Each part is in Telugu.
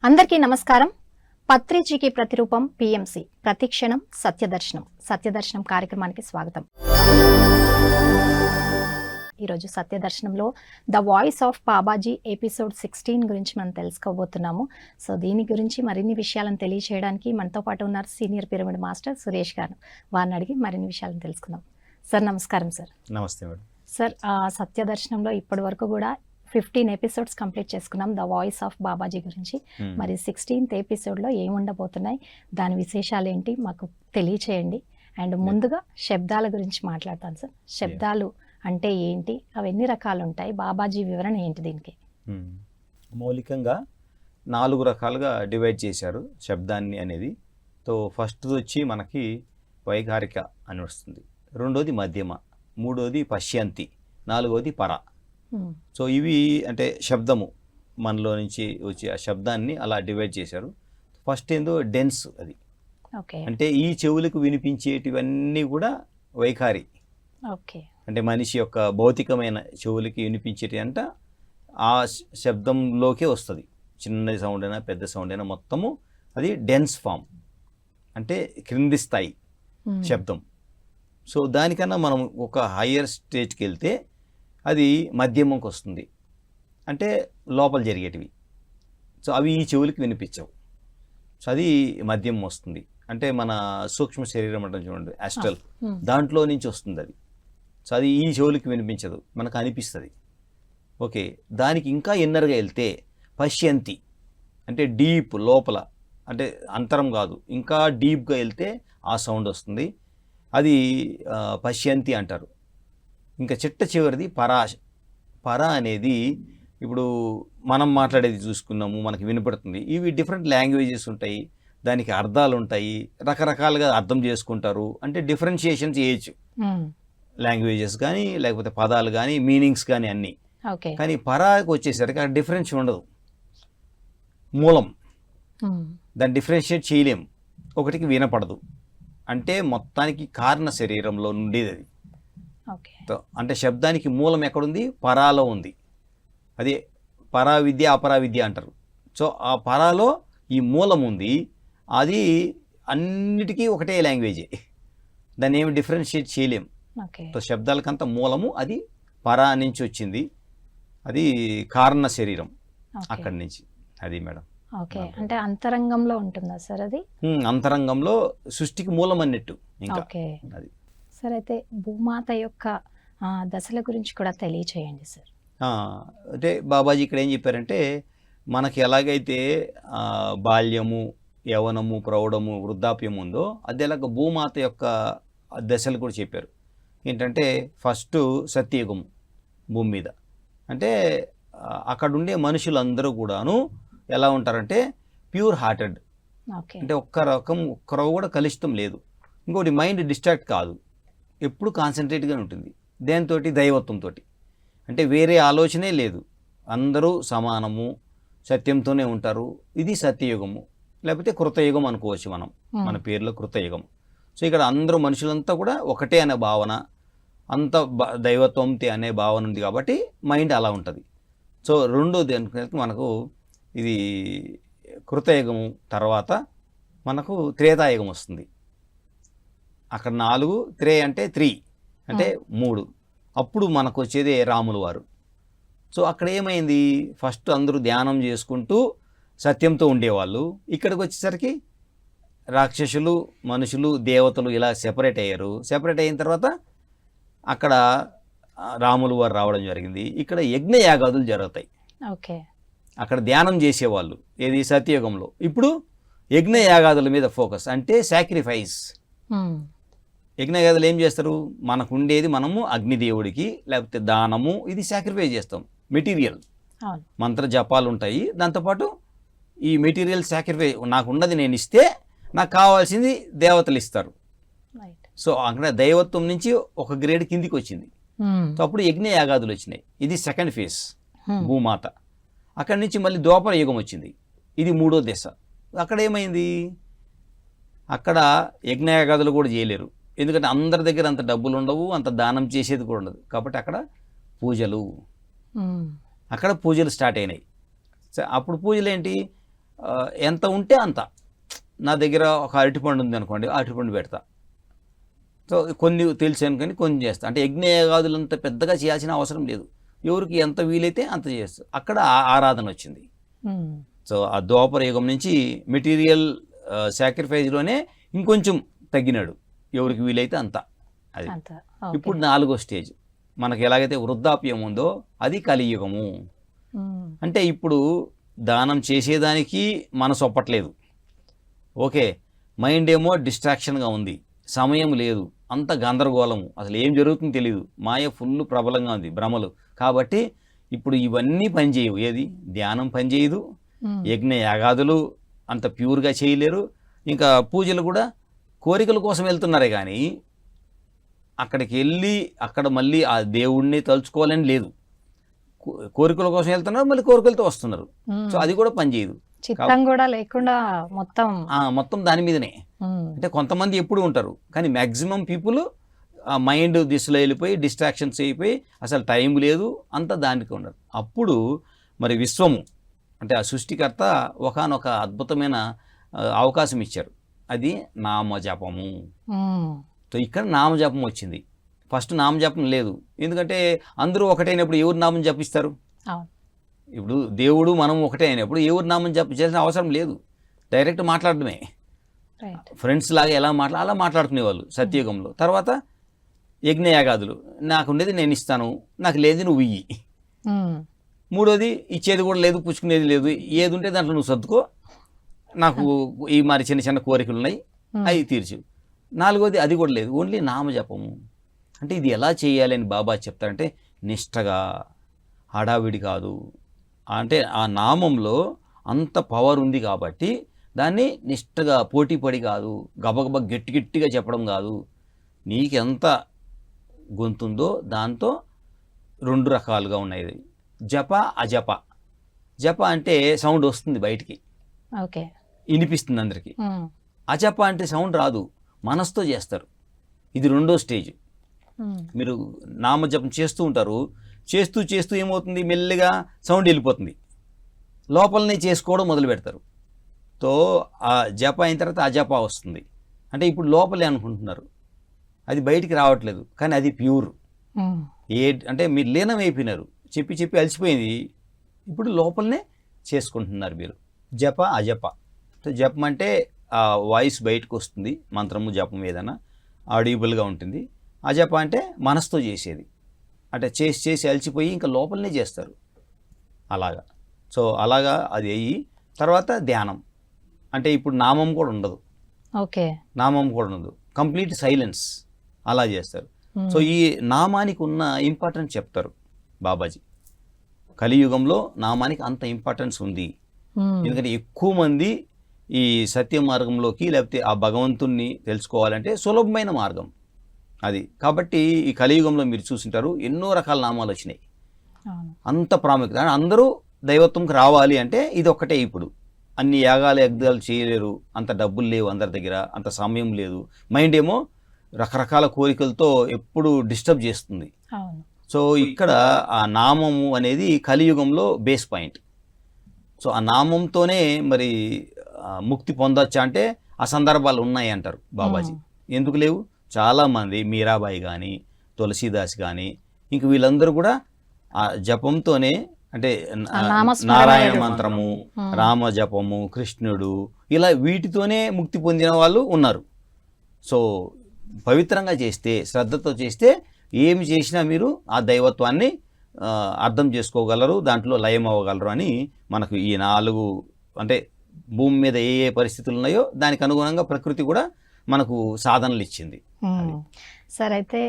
అందరికీ నమస్కారం. పత్రిజీకి ప్రతిరూపం పిఎంసి ప్రతిక్షణం సత్యదర్శనం కార్యక్రమానికి స్వాగతం. ఈరోజు సత్యదర్శనంలో the voice of Babaji episode 16 గురించి మనం తెలుసుకోబోతున్నాము. సో దీని గురించి మరిన్ని విషయాలను తెలియచేయడానికి మనతో పాటు ఉన్నారు సీనియర్ పిరమిడ్ మాస్టర్ సురేష్ గారు. వారిని అడిగి మరిన్ని విషయాలను తెలుసుకుందాం. సార్ నమస్కారం. సార్ నమస్తే మేడం. సార్ సత్యదర్శనంలో ఇప్పటి వరకు కూడా 15 ఎపిసోడ్స్ కంప్లీట్ చేసుకున్నాం ద వాయిస్ ఆఫ్ బాబాజీ గురించి. మరి 16th ఎపిసోడ్లో ఏముండబోతున్నాయి, దాని విశేషాలు ఏంటి మాకు తెలియచేయండి. అండ్ ముందుగా శబ్దాల గురించి మాట్లాడతాను సార్. శబ్దాలు అంటే ఏంటి, అవి ఎన్ని రకాలు ఉంటాయి, బాబాజీ వివరణ ఏంటి దీనికి? మౌలికంగా 4 రకాలుగా డివైడ్ చేశారు శబ్దాన్ని అనేది. సో ఫస్ట్ వచ్చి మనకి వైఖారిక అని వస్తుంది, రెండోది మధ్యమ, మూడోది పశ్యంతి, నాలుగోది పర. సో ఇవి అంటే శబ్దము మనలో నుంచి వచ్చే ఆ శబ్దాన్ని అలా డివైడ్ చేశారు. ఫస్ట్ ఏందో డెన్స్, అది అంటే ఈ చెవులకు వినిపించేటివన్నీ కూడా వైఖారి. అంటే మనిషి యొక్క భౌతికమైన చెవులకి వినిపించేటి అంట ఆ శబ్దంలోకే వస్తుంది. చిన్న సౌండ్ అయినా పెద్ద సౌండ్ అయినా మొత్తము అది డెన్స్ ఫామ్, అంటే క్రింది స్థాయి శబ్దం. సో దానికన్నా మనం ఒక హయ్యర్ స్టేజ్కి వెళ్తే అది మధ్యమంకి వస్తుంది, అంటే లోపల జరిగేటివి. సో అవి ఈ చెవులకి వినిపించవు. సో అది మధ్యం వస్తుంది, అంటే మన సూక్ష్మ శరీరం అంటే చూడండి యాస్ట్రల్, దాంట్లో నుంచి వస్తుంది అది. సో అది ఈ చెవులకి వినిపించదు, మనకు అనిపిస్తుంది. ఓకే, దానికి ఇంకా ఇన్నర్గా వెళ్తే పశ్యంతి, అంటే డీప్ లోపల, అంటే అంతరం కాదు, ఇంకా డీప్గా వెళ్తే ఆ సౌండ్ వస్తుంది, అది పశ్యంతి అంటారు. ఇంకా చిట్ట చివరిది పర అనేది ఇప్పుడు మనం మాట్లాడేది చూసుకున్నాము, మనకి వినపడుతుంది. ఇవి డిఫరెంట్ లాంగ్వేజెస్ ఉంటాయి, దానికి అర్థాలు ఉంటాయి, రకరకాలుగా అర్థం చేసుకుంటారు. అంటే డిఫరెన్షియేషన్ చేయొచ్చు, లాంగ్వేజెస్ కానీ లేకపోతే పదాలు కానీ మీనింగ్స్ కానీ అన్నీ. కానీ పరాకు వచ్చేసరికి ఆ డిఫరెన్స్ ఉండదు, మూలం, దాన్ని డిఫరెన్షియేట్ చేయలేం, ఒకటికి వినపడదు. అంటే మొత్తానికి కారణ శరీరంలో ఉండేది అది. అంటే శబ్దానికి మూలం ఎక్కడుంది? పరాలో ఉంది. అదే పరా విద్య అపరా విద్య అంటారు. సో ఆ పరాలో ఈ మూలం ఉంది, అది అన్నిటికీ ఒకటే లాంగ్వేజే, దాన్ని ఏమి డిఫరెన్షియేట్ చేయలేం. సో శబ్దాలకంతా మూలము అది పరా నుంచి వచ్చింది, అది కారణ శరీరం, అక్కడి నుంచి. అది మేడం. ఓకే, అంటే అంతరంగంలో ఉంటుందా సార్ అది? అంతరంగంలో సృష్టికి మూలం అన్నట్టు. ఇంకా అది సార్. అయితే భూమాత యొక్క దశల గురించి కూడా తెలియచేయండి సార్. అంటే బాబాజీ ఇక్కడ ఏం చెప్పారంటే, మనకి ఎలాగైతే బాల్యము, యవనము, ప్రౌఢము, వృద్ధాప్యం ఉందో అదే ఎలాగ భూమాత యొక్క దశలు కూడా చెప్పారు. ఏంటంటే ఫస్ట్ సత్యయుగము భూమి మీద, అంటే అక్కడ ఉండే మనుషులందరూ కూడాను ఎలా ఉంటారంటే ప్యూర్ హార్టెడ్, అంటే ఒక్కరో కూడా కలుషితం లేదు. ఇంకోటి మైండ్ డిస్ట్రాక్ట్ కాదు, ఎప్పుడు కాన్సన్ట్రేట్గా ఉంటుంది, దేంతో? దైవత్వంతో. అంటే వేరే ఆలోచనే లేదు, అందరూ సమానము, సత్యంతోనే ఉంటారు. ఇది సత్యయుగము, లేకపోతే కృతయుగం అనుకోవచ్చు మనం, మన పేరులో కృతయుగం. సో ఇక్కడ అందరూ మనుషులంతా కూడా ఒకటే అనే భావన, అంత దైవత్వంతి అనే భావన ఉంది కాబట్టి మైండ్ అలా ఉంటుంది. సో రెండోది అనుకునే మనకు ఇది కృతయుగము తర్వాత మనకు త్రేతాయుగం వస్తుంది. అక్కడ 4, త్రే అంటే 3 అంటే 3, అప్పుడు మనకు వచ్చేది రాములు వారు. సో అక్కడ ఏమైంది, ఫస్ట్ అందరూ ధ్యానం చేసుకుంటూ సత్యంతో ఉండేవాళ్ళు. ఇక్కడికి వచ్చేసరికి రాక్షసులు, మనుషులు, దేవతలు ఇలా సెపరేట్ అయ్యారు. సెపరేట్ అయిన తర్వాత అక్కడ రాములు వారు రావడం జరిగింది. ఇక్కడ యజ్ఞ యాగాదులు జరుగుతాయి. ఓకే, అక్కడ ధ్యానం చేసేవాళ్ళు ఏది సత్యయుగంలో. ఇప్పుడు యజ్ఞ యాగాదుల మీద ఫోకస్, అంటే సాక్రిఫైస్. యజ్ఞయాగాదులు ఏం చేస్తారు, మనకు ఉండేది మనము అగ్నిదేవుడికి లేకపోతే దానము, ఇది సాక్రిఫైస్ చేస్తాం. మెటీరియల్ మంత్ర జపాలు ఉంటాయి, దాంతోపాటు ఈ మెటీరియల్ సాక్రిఫైస్, నాకు ఉన్నది నేను ఇస్తే నాకు కావాల్సింది దేవతలు ఇస్తారు. సో అక్కడ దైవత్వం నుంచి ఒక గ్రేడ్ కిందికి వచ్చింది. సో అప్పుడు యజ్ఞ యాగాదులు వచ్చినాయి, ఇది సెకండ్ ఫేజ్ భూమాత. అక్కడి నుంచి మళ్ళీ ద్వాపర యుగం వచ్చింది, ఇది 3వ దశ. అక్కడ ఏమైంది, అక్కడ యజ్ఞయాగాదులు కూడా చేయలేరు, ఎందుకంటే అందరి దగ్గర అంత డబ్బులు ఉండవు, అంత దానం చేసేది కూడా ఉండదు. కాబట్టి అక్కడ పూజలు స్టార్ట్ అయినాయి. అప్పుడు పూజలు ఏంటి, ఎంత ఉంటే అంత. నా దగ్గర ఒక అరటిపండు ఉంది అనుకోండి, అరటిపండు పెడతా. సో కొన్ని తెలుసు అనుకొని కొన్ని చేస్తా. అంటే యజ్ఞయాగాదులంత పెద్దగా చేయాల్సిన అవసరం లేదు. ఎవరికి ఎంత వీలైతే అంత చేస్తారు. అక్కడ ఆరాధన వచ్చింది. సో ఆ ద్వాపర యుగం నుంచి మెటీరియల్ సాక్రిఫైస్లోనే ఇంకొంచెం తగ్గినాడు, ఎవరికి వీలైతే అంత. అది ఇప్పుడు 4వ స్టేజ్. మనకి ఎలాగైతే వృద్ధాప్యం ఉందో అది కలియుగము. అంటే ఇప్పుడు దానం చేసేదానికి మనసు ఒప్పట్లేదు. ఓకే, మైండ్ ఏమో డిస్ట్రాక్షన్గా ఉంది, సమయం లేదు, అంత గందరగోళము, అసలు ఏం జరుగుతుందో తెలియదు, మాయ ఫుల్ ప్రబలంగా ఉంది, భ్రమలు. కాబట్టి ఇప్పుడు ఇవన్నీ పనిచేయవు. ఏది ధ్యానం పనిచేయదు, యజ్ఞ యాగాదులు అంత ప్యూర్గా చేయలేరు, ఇంకా పూజలు కూడా కోరికల కోసం వెళ్తున్నారే కానీ అక్కడికి వెళ్ళి అక్కడ మళ్ళీ ఆ దేవుణ్ణి తలుచుకోవాలని లేదు. కోరికల కోసం వెళ్తున్నారు, మళ్ళీ కోరికలతో వస్తున్నారు. సో అది కూడా పనిచేయదు, చిత్తం కూడా లేకుండా మొత్తం దాని మీదనే. అంటే కొంతమంది ఎప్పుడు ఉంటారు, కానీ మ్యాక్సిమం పీపుల్ ఆ మైండ్ దిశలో వెళ్ళిపోయి డిస్ట్రాక్షన్స్ అయిపోయి అసలు టైం లేదు, అంతా దానికి ఉండరు. అప్పుడు మరి విశ్వము అంటే ఆ సృష్టికర్త ఒకానొక అద్భుతమైన అవకాశం ఇచ్చారు, అది నామజపము. సో ఇక్కడ నామజపం వచ్చింది. ఫస్ట్ నామజపం లేదు, ఎందుకంటే అందరూ ఒకటైనప్పుడు ఎవరు నామం జపిస్తారు? ఇప్పుడు దేవుడు మనం ఒకటే అయినప్పుడు ఎవరు నామం జపించాల్సిన అవసరం లేదు, డైరెక్ట్ మాట్లాడడమే. ఫ్రెండ్స్ లాగా ఎలా అలా మాట్లాడుకునేవాళ్ళు సత్యయుగంలో. తర్వాత యజ్ఞయాగాదులు, నాకు ఉండేది నేను ఇస్తాను, నాకు లేదు నువ్వు ఇయ్యి. మూడోది ఇచ్చేది కూడా లేదు, పుచ్చుకునేది లేదు, ఏది ఉంటే దాంట్లో నువ్వు సర్దుకో, నాకు ఈ మరి చిన్న చిన్న కోరికలు ఉన్నాయి అవి తీర్చు. నాలుగోది అది కూడా లేదు, ఓన్లీ నామజపము. అంటే ఇది ఎలా చేయాలి అని బాబా చెప్తారంటే నిష్టగా, హడావిడి కాదు. అంటే ఆ నామంలో అంత పవర్ ఉంది కాబట్టి దాన్ని నిష్టగా పోటీపడి కాదు, గబగబా గట్టిగా చెప్పడం కాదు. నీకెంత గొంతుందో దాంతో 2 రకాలుగా ఉన్నాయి, జప అజప. జప అంటే సౌండ్ వస్తుంది బయటికి, వినిపిస్తుంది అందరికీ. అజప అంటే సౌండ్ రాదు, మనసుతో చేస్తారు. ఇది 2వ స్టేజ్. మీరు నామజపం చేస్తూ ఉంటారు, చేస్తూ చేస్తూ ఏమవుతుంది, మెల్లిగా సౌండ్ వెళ్ళిపోతుంది, లోపలనే చేసుకోవడం మొదలు పెడతారు. సో ఆ జప అయిన తర్వాత అజప వస్తుంది. అంటే ఇప్పుడు లోపలే అనుకుంటున్నారు, అది బయటికి రావట్లేదు, కానీ అది ప్యూర్. అంటే మీరు లీనం అయిపోయినారు, చెప్పి చెప్పి అలసిపోయింది, ఇప్పుడు లోపలనే చేసుకుంటున్నారు మీరు. జప అజప. సో జపం అంటే ఆ వాయిస్ బయటకు వస్తుంది, మంత్రము జపం ఏదైనా ఆడియబుల్గా ఉంటుంది. అజప అంటే మనసుతో చేసేది, అంటే చేసి చేసి అలసిపోయి ఇంకా లోపలనే చేస్తారు అలాగా. సో అలాగా అది అయ్యి తర్వాత ధ్యానం. అంటే ఇప్పుడు నామం కూడా ఉండదు, నామం కూడా ఉండదు, కంప్లీట్ సైలెన్స్, అలా చేస్తారు. సో ఈ నామానికి ఉన్న ఇంపార్టెన్స్ చెప్తారు బాబాజీ. కలియుగంలో నామానికి అంత ఇంపార్టెన్స్ ఉంది, ఎందుకంటే ఎక్కువ మంది ఈ సత్య మార్గంలోకి లేకపోతే ఆ భగవంతుణ్ణి తెలుసుకోవాలంటే సులభమైన మార్గం అది. కాబట్టి ఈ కలియుగంలో మీరు చూసింటారు ఎన్నో రకాల నామాలు వచ్చినాయి, అంత ప్రాముఖ్యత. అందరూ దైవత్వంకి రావాలి అంటే ఇది ఒక్కటే. ఇప్పుడు అన్ని యజ్ఞాలు చేయలేరు, అంత డబ్బులు లేవు అందరి దగ్గర, అంత సమయం లేదు, మైండ్ ఏమో రకరకాల కోరికలతో ఎప్పుడు డిస్టర్బ్ చేస్తుంది. సో ఇక్కడ ఆ నామము అనేది కలియుగంలో బేస్ పాయింట్. సో ఆ నామంతోనే మరి ముక్తి పొందొచ్చా అంటే ఆ సందర్భాలు ఉన్నాయి అంటారు బాబాజీ. ఎందుకు లేవు? చాలామంది మీరాబాయి కానీ తులసీదాస్ కానీ ఇంక వీళ్ళందరూ కూడా ఆ జపంతోనే, అంటే నారాయణ మంత్రము, రామ జపము, కృష్ణుడు, ఇలా వీటితోనే ముక్తి పొందిన వాళ్ళు ఉన్నారు. సో పవిత్రంగా చేస్తే, శ్రద్ధతో చేస్తే ఏమి చేసినా మీరు ఆ దైవత్వాన్ని అర్థం చేసుకోగలరు, దాంట్లో లయం అవ్వగలరు అని మనకు ఈ 4 అంటే భూమి మీద ఏ ఏ పరిస్థితులు ఉన్నాయో దానికి అనుగుణంగా ప్రకృతి కూడా మనకు సాధనలు ఇచ్చింది. సార్ అయితే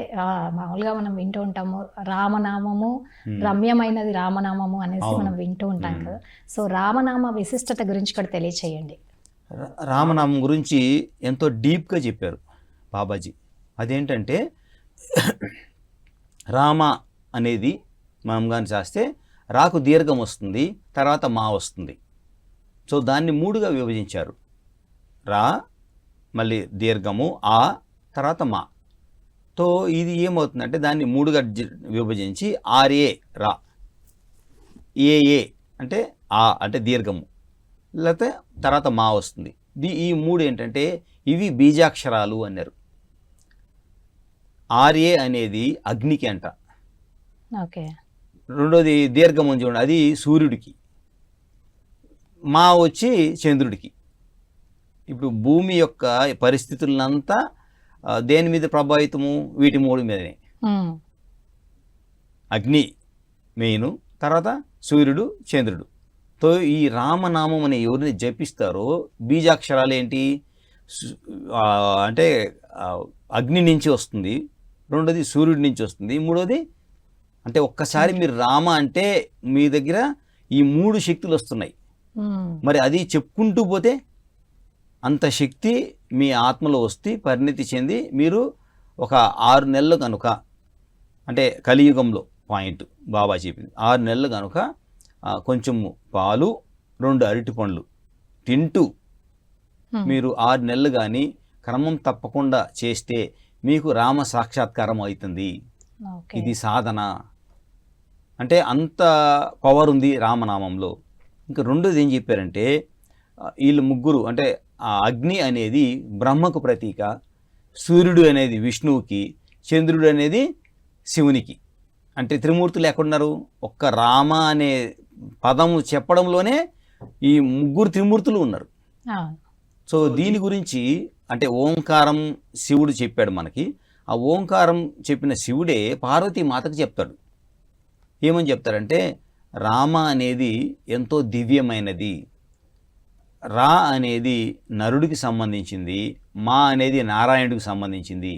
మామూలుగా మనం వింటూ ఉంటాము రామనామము రమ్యమైనది రామనామము అనేసి మనం వింటూ ఉంటాం కదా. సో రామనామ విశిష్టత గురించి కూడా తెలియచేయండి. రామనామం గురించి ఎంతో డీప్గా చెప్పారు బాబాజీ. అదేంటంటే రామ అనేది మనం కానీ చేస్తే రాకు దీర్ఘం వస్తుంది, తర్వాత మా వస్తుంది. సో దాన్ని 3గా విభజించారు. రా, మళ్ళీ దీర్ఘము, ఆ, తర్వాత మా. సో ఇది ఏమవుతుందంటే దాన్ని 3గా విభజించి ఆర్ఏ రా, ఏఏ అంటే ఆ అంటే దీర్ఘము, లేకపోతే తర్వాత మా వస్తుంది. ఈ 3 ఏంటంటే ఇవి బీజాక్షరాలు అన్నారు. ఆర్ఏ అనేది అగ్నికి అంట. ఓకే. రెండోది దీర్ఘం చూడండి, అది సూర్యుడికి. మా వచ్చి చంద్రుడికి. ఇప్పుడు భూమి యొక్క పరిస్థితులంతా దేని మీద ప్రభావితము? వీటి 3 మీదనే. అగ్ని మెయిన్, తర్వాత సూర్యుడు, చంద్రుడు. తో ఈ రామనామం అనే ఎవరిని జపిస్తారో బీజాక్షరాలు ఏంటి అంటే అగ్ని నుంచి వస్తుంది, రెండోది సూర్యుడి నుంచి వస్తుంది, మూడోది అంటే ఒక్కసారి మీరు రామ అంటే మీ దగ్గర ఈ 3 శక్తులు వస్తున్నాయి. మరి అది చెప్పుకుంటూ పోతే అంత శక్తి మీ ఆత్మలో వస్తే పరిణితి చెంది మీరు ఒక 6 నెలలు కనుక, అంటే కలియుగంలో పాయింట్ బాబా చెప్పింది, 6 నెలలు కనుక కొంచెము పాలు 2 అరటి పండ్లు తింటూ మీరు 6 నెలలు కానీ క్రమం తప్పకుండా చేస్తే మీకు రామ సాక్షాత్కారం అవుతుంది. ఇది సాధన. అంటే అంత పవర్ ఉంది రామనామంలో. ఇంకా రెండోది ఏం చెప్పారంటే వీళ్ళు ముగ్గురు అంటే ఆ అగ్ని అనేది బ్రహ్మకు ప్రతీక, సూర్యుడు అనేది విష్ణువుకి, చంద్రుడు అనేది శివునికి. అంటే త్రిమూర్తులు ఎక్కడున్నారు? ఒక్క రామ అనే పదము చెప్పడంలోనే ఈ ముగ్గురు త్రిమూర్తులు ఉన్నారు. సో దీని గురించి అంటే ఓంకారం శివుడు చెప్పాడు మనకి. ఆ ఓంకారం చెప్పిన శివుడే పార్వతీ మాతకు చెప్తాడు. ఏమని చెప్తారంటే రామ అనేది ఎంతో దివ్యమైనది, రా అనేది నరుడికి సంబంధించింది, మా అనేది నారాయణుడికి సంబంధించింది.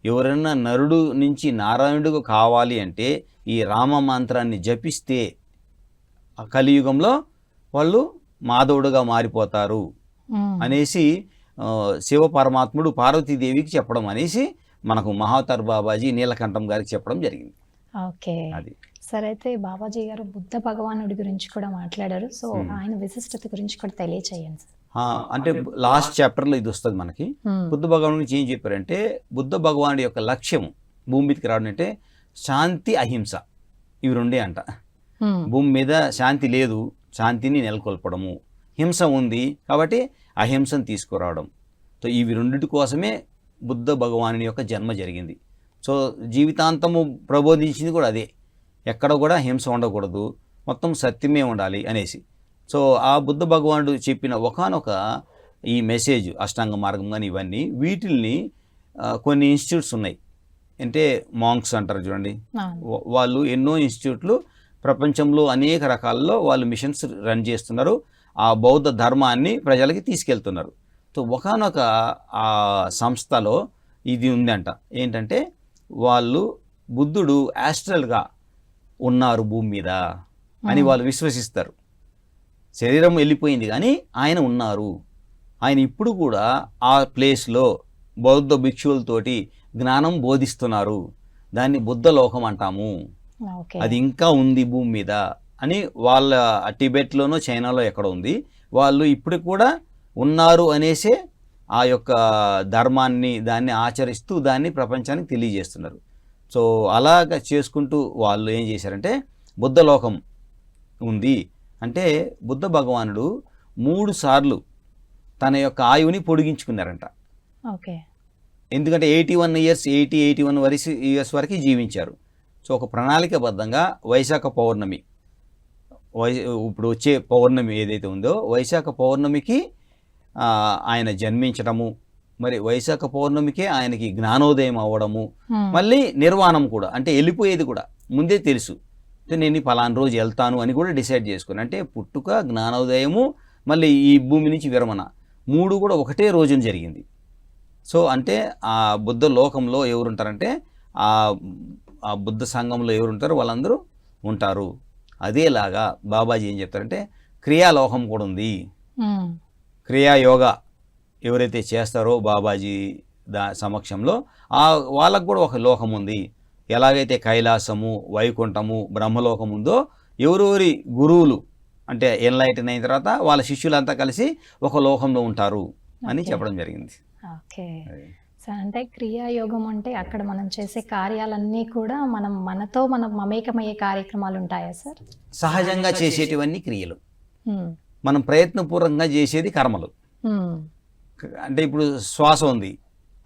ఎవరైనా నరుడు నుంచి నారాయణుడు కావాలి అంటే ఈ రామ మంత్రాన్ని జపిస్తే ఆ కలియుగంలో వాళ్ళు మాధవుడుగా మారిపోతారు అనేసి శివ పరమాత్ముడు పార్వతీదేవికి చెప్పడం అనేసి మనకు మహావతార్ బాబాజీ నీలకంఠం గారికి చెప్పడం జరిగింది. ఓకే, అది సరే. అయితే బాబాజీ గారు బుద్ధ భగవానుడి గురించి కూడా మాట్లాడారు. సో ఆయన విశిష్టత గురించి కూడా తెలియచేయండి సార్. అంటే లాస్ట్ చాప్టర్లో ఇది వస్తుంది మనకి. బుద్ధ భగవాను గురించి ఏం చెప్పారంటే బుద్ధ భగవానుడి యొక్క లక్ష్యం భూమి మీదకి రావడం అంటే శాంతి, అహింస, ఇవి 2 అంట. భూమి మీద శాంతి లేదు, శాంతిని నెలకొల్పడము. హింస ఉంది కాబట్టి అహింసను తీసుకురావడం. సో ఇవి 2 కోసమే బుద్ధ భగవానుని యొక్క జన్మ జరిగింది. సో జీవితాంతము ప్రబోధించింది కూడా అదే. ఎక్కడ కూడా హింస ఉండకూడదు, మొత్తం సత్యమే ఉండాలి అనేసి. సో ఆ బుద్ధ భగవానుడు చెప్పిన ఒకానొక ఈ మెసేజ్ అష్టాంగ మార్గం కానీ ఇవన్నీ వీటిల్ని కొన్ని ఇన్స్టిట్యూట్స్ ఉన్నాయి. అంటే మాంక్స్ అంటారు చూడండి, వాళ్ళు ఎన్నో ఇన్స్టిట్యూట్లు ప్రపంచంలో అనేక రకాల్లో వాళ్ళు మిషన్స్ రన్ చేస్తున్నారు. ఆ బౌద్ధ ధర్మాన్ని ప్రజలకి తీసుకెళ్తున్నారు. సో ఒకానొక ఆ సంస్థలో ఇది ఉందంట. ఏంటంటే వాళ్ళు బుద్ధుడు యాస్ట్రల్గా ఉన్నారు భూమి మీద అని వాళ్ళు విశ్వసిస్తారు. శరీరం వెళ్ళిపోయింది కానీ ఆయన ఉన్నారు. ఆయన ఇప్పుడు కూడా ఆ ప్లేస్లో బౌద్ధ భిక్షువులతోటి జ్ఞానం బోధిస్తున్నారు. దాన్ని బుద్ధ లోకం అంటాము. అది ఇంకా ఉంది భూమి మీద అని వాళ్ళ టిబెట్లోనో చైనాలో ఎక్కడ ఉంది. వాళ్ళు ఇప్పుడు కూడా ఉన్నారు అనేసే ఆ యొక్క ధర్మాన్ని దాన్ని ఆచరిస్తూ దాన్ని ప్రపంచానికి తెలియజేస్తున్నారు. సో అలాగ చేసుకుంటూ వాళ్ళు ఏం చేశారంటే బుద్ధ లోకం ఉంది అంటే బుద్ధ భగవానుడు 3 సార్లు తన యొక్క ఆయువుని పొడిగించుకున్నారంట. ఓకే. ఎందుకంటే 81 ఇయర్స్ వరకు జీవించారు. సో ఒక ప్రణాళికబద్ధంగా వైశాఖ పౌర్ణమి, ఇప్పుడు వచ్చే పౌర్ణమి ఏదైతే ఉందో వైశాఖ పౌర్ణమికి ఆయన జన్మించడము, మరి వైశాఖ పౌర్ణమికే ఆయనకి జ్ఞానోదయం అవ్వడము, మళ్ళీ నిర్వాణం కూడా అంటే వెళ్ళిపోయేది కూడా ముందే తెలుసు. నేను పలానా రోజు వెళ్తాను అని కూడా డిసైడ్ చేసుకుని, అంటే పుట్టుక, జ్ఞానోదయము, మళ్ళీ ఈ భూమి నుంచి విరమణ 3 కూడా ఒకటే రోజున జరిగింది. సో అంటే ఆ బుద్ధ లోకంలో ఎవరుంటారంటే ఆ బుద్ధ సంఘంలో ఎవరుంటారో వాళ్ళందరూ ఉంటారు. అదేలాగా బాబాజీ ఏం చెప్తారంటే క్రియాలోకం కూడా ఉంది. క్రియాయోగ ఎవరైతే చేస్తారో బాబాజీ సమక్షంలో వాళ్ళకు కూడా ఒక లోకం ఉంది. ఎలాగైతే కైలాసము, వైకుంఠము, బ్రహ్మలోకం ఉందో ఎవరెవరి గురువులు అంటే ఎన్లైటన్ అయిన తర్వాత వాళ్ళ శిష్యులంతా కలిసి ఒక లోకంలో ఉంటారు అని చెప్పడం జరిగింది. ఓకే సార్, అంటే క్రియాయోగం అంటే అక్కడ మనం చేసే కార్యాలన్నీ కూడా మనతో మమేకమయ్యే కార్యక్రమాలు ఉంటాయా సార్? సహజంగా చేసేటివన్నీ క్రియలు. మనం ప్రయత్నపూర్వకంగా చేసేది కర్మలు. అంటే ఇప్పుడు శ్వాస ఉంది,